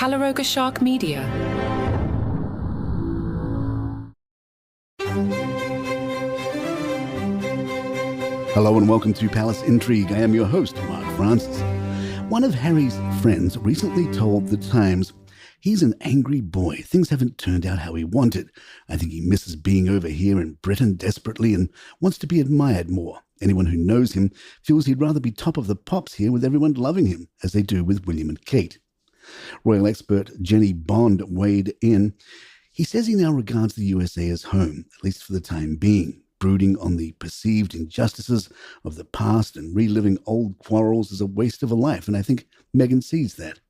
Calaroga Shark Media. Hello and welcome to Palace Intrigue. I am your host, Mark Francis. One of Harry's friends recently told The Times he's an angry boy. Things haven't turned out how he wanted. I think he misses being over here in Britain desperately and wants to be admired more. Anyone who knows him feels he'd rather be top of the pops here with everyone loving him, as they do with William and Kate. Royal expert Jenny Bond weighed in. He says he now regards the USA as home, at least for the time being. Brooding on the perceived injustices of the past and reliving old quarrels is a waste of a life, and I think Meghan sees that.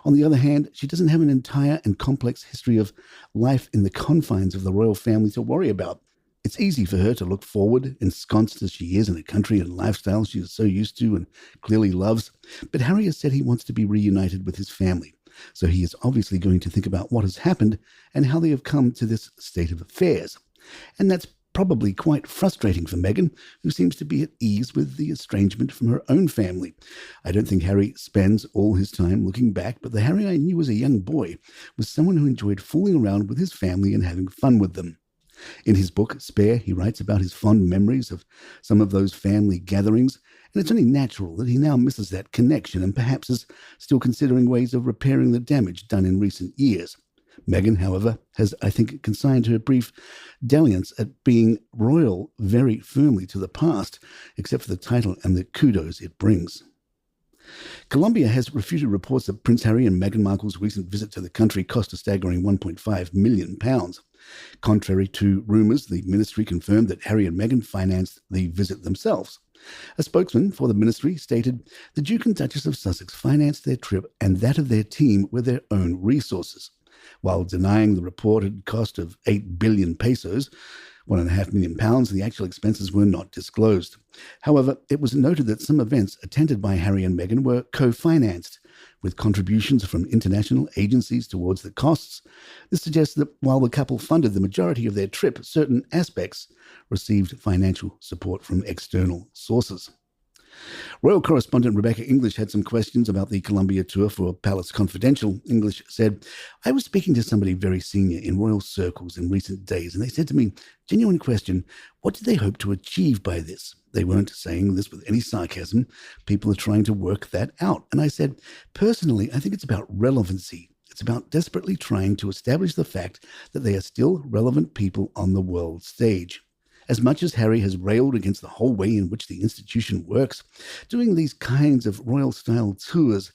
On the other hand, she doesn't have an entire and complex history of life in the confines of the royal family to worry about. It's easy for her to look forward, ensconced as she is in a country and lifestyle she is so used to and clearly loves. But Harry has said he wants to be reunited with his family, so he is obviously going to think about what has happened and how they have come to this state of affairs. And that's probably quite frustrating for Meghan, who seems to be at ease with the estrangement from her own family. I don't think Harry spends all his time looking back, but the Harry I knew as a young boy was someone who enjoyed fooling around with his family and having fun with them. In his book, Spare, he writes about his fond memories of some of those family gatherings, and it's only natural that he now misses that connection and perhaps is still considering ways of repairing the damage done in recent years. Meghan, however, has, I think, consigned her brief dalliance at being royal very firmly to the past, except for the title and the kudos it brings. Colombia has refuted reports that Prince Harry and Meghan Markle's recent visit to the country cost a staggering £1.5 million. Contrary to rumours, the ministry confirmed that Harry and Meghan financed the visit themselves. A spokesman for the ministry stated, "The Duke and Duchess of Sussex financed their trip and that of their team with their own resources." While denying the reported cost of 8 billion pesos, £1.5 million, the actual expenses were not disclosed. However, it was noted that some events attended by Harry and Meghan were co-financed, with contributions from international agencies towards the costs. This suggests that while the couple funded the majority of their trip, certain aspects received financial support from external sources. Royal correspondent Rebecca English had some questions about the Colombia tour for Palace Confidential. English said, "I was speaking to somebody very senior in royal circles in recent days, and they said to me, genuine question, what did they hope to achieve by this? They weren't saying this with any sarcasm. People are trying to work that out." And I said, "Personally, I think it's about relevancy. It's about desperately trying to establish the fact that they are still relevant people on the world stage." As much as Harry has railed against the whole way in which the institution works, doing these kinds of royal-style tours,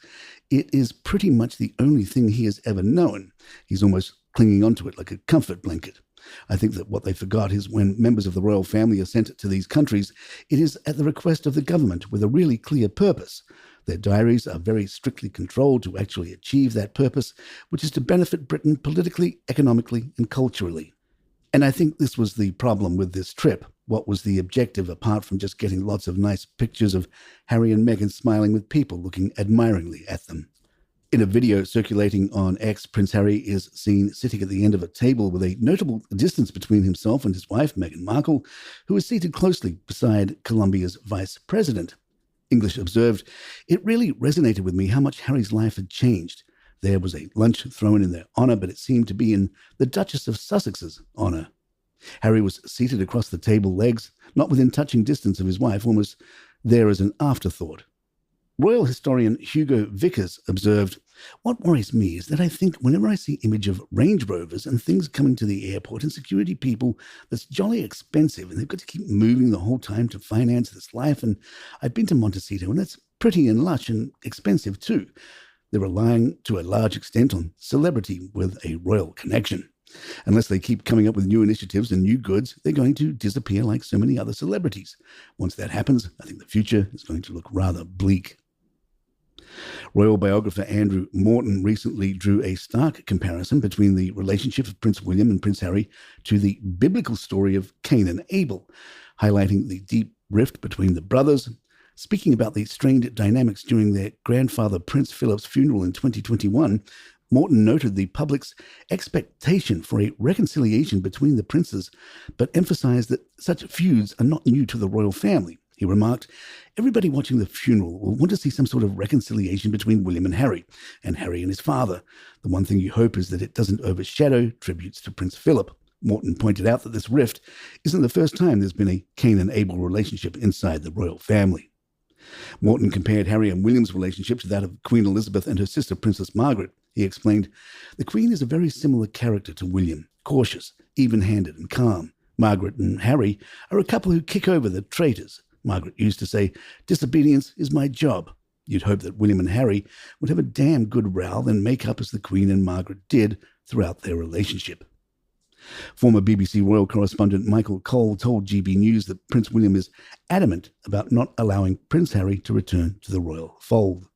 it is pretty much the only thing he has ever known. He's almost clinging onto it like a comfort blanket. I think that what they forgot is when members of the royal family are sent to these countries, it is at the request of the government with a really clear purpose. Their diaries are very strictly controlled to actually achieve that purpose, which is to benefit Britain politically, economically, and culturally. And I think this was the problem with this trip. What was the objective apart from just getting lots of nice pictures of Harry and Meghan smiling with people looking admiringly at them? In a video circulating on X, Prince Harry is seen sitting at the end of a table with a notable distance between himself and his wife, Meghan Markle, who is seated closely beside Colombia's vice president. English observed, "It really resonated with me how much Harry's life had changed. There was a lunch thrown in their honour, but it seemed to be in the Duchess of Sussex's honour. Harry was seated across the table legs, not within touching distance of his wife, almost there as an afterthought." Royal historian Hugo Vickers observed, "What worries me is that I think whenever I see image of Range Rovers and things coming to the airport and security people, that's jolly expensive and they've got to keep moving the whole time to finance this life. And I've been to Montecito and that's pretty and lush and expensive too. They're relying to a large extent on celebrity with a royal connection. Unless they keep coming up with new initiatives and new goods, they're going to disappear like so many other celebrities. Once that happens, I think the future is going to look rather bleak." Royal biographer Andrew Morton recently drew a stark comparison between the relationship of Prince William and Prince Harry to the biblical story of Cain and Abel, highlighting the deep rift between the brothers. Speaking about the strained dynamics during their grandfather Prince Philip's funeral in 2021, Morton noted the public's expectation for a reconciliation between the princes, but emphasized that such feuds are not new to the royal family. He remarked, "Everybody watching the funeral will want to see some sort of reconciliation between William and Harry and his father. The one thing you hope is that it doesn't overshadow tributes to Prince Philip." Morton pointed out that this rift isn't the first time there's been a Cain and Abel relationship inside the royal family. Morton compared Harry and William's relationship to that of Queen Elizabeth and her sister Princess Margaret. He explained, "The Queen is a very similar character to William, cautious, even-handed and calm. Margaret and Harry are a couple who kick over the traitors. Margaret used to say, 'Disobedience is my job.' You'd hope that William and Harry would have a damn good row, then make up as the Queen and Margaret did throughout their relationship." Former BBC royal correspondent Michael Cole told GB News that Prince William is adamant about not allowing Prince Harry to return to the royal fold.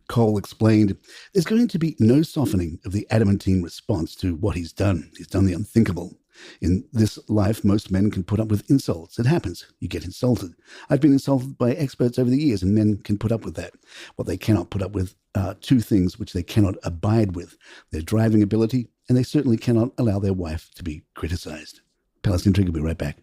Cole explained, "There's going to be no softening of the adamantine response to what he's done. He's done the unthinkable. In this life, most men can put up with insults. It happens. You get insulted. I've been insulted by experts over the years, and men can put up with that. What they cannot put up with are two things which they cannot abide with: their driving ability, and they certainly cannot allow their wife to be criticized." Palace Intrigue will be right back.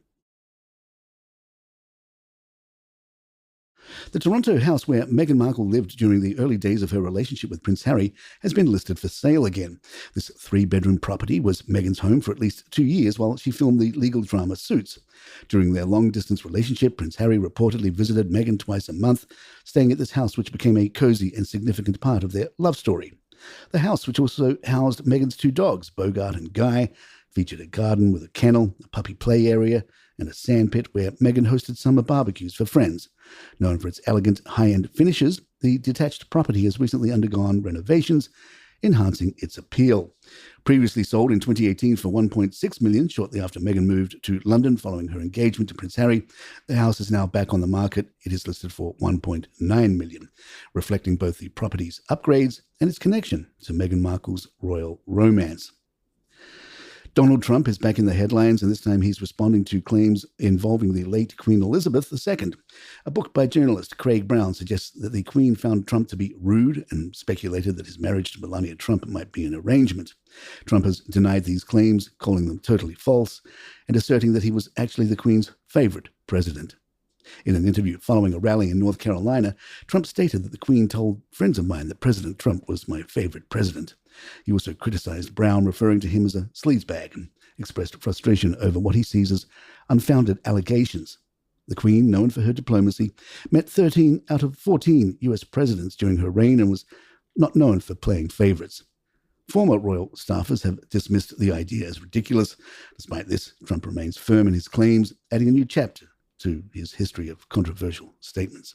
The Toronto house where Meghan Markle lived during the early days of her relationship with Prince Harry has been listed for sale again. This 3-bedroom property was Meghan's home for at least 2 years while she filmed the legal drama Suits. During their long-distance relationship, Prince Harry reportedly visited Meghan twice a month, staying at this house which became a cozy and significant part of their love story. The house, which also housed Meghan's 2 dogs, Bogart and Guy, featured a garden with a kennel, a puppy play area, and a sandpit where Meghan hosted summer barbecues for friends. Known for its elegant, high-end finishes, the detached property has recently undergone renovations, enhancing its appeal. Previously sold in 2018 for $1.6 million, shortly after Meghan moved to London following her engagement to Prince Harry, the house is now back on the market. It is listed for $1.9 million, reflecting both the property's upgrades and its connection to Meghan Markle's royal romance. Donald Trump is back in the headlines, and this time he's responding to claims involving the late Queen Elizabeth II. A book by journalist Craig Brown suggests that the Queen found Trump to be rude and speculated that his marriage to Melania Trump might be an arrangement. Trump has denied these claims, calling them totally false, and asserting that he was actually the Queen's favorite president. In an interview following a rally in North Carolina, Trump stated that the Queen told friends of mine that President Trump was my favorite president. He also criticized Brown, referring to him as a sleazebag, and expressed frustration over what he sees as unfounded allegations. The Queen, known for her diplomacy, met 13 out of 14 U.S. presidents during her reign and was not known for playing favorites. Former royal staffers have dismissed the idea as ridiculous. Despite this, Trump remains firm in his claims, adding a new chapter to his history of controversial statements.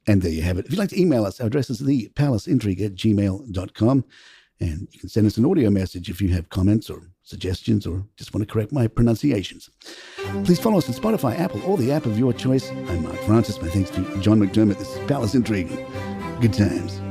And there you have it. If you'd like to email us, our address is thepalaceintrigue@gmail.com. And you can send us an audio message if you have comments or suggestions or just want to correct my pronunciations. Please follow us on Spotify, Apple, or the app of your choice. I'm Mark Francis. My thanks to John McDermott. This is Palace Intrigue. Good times.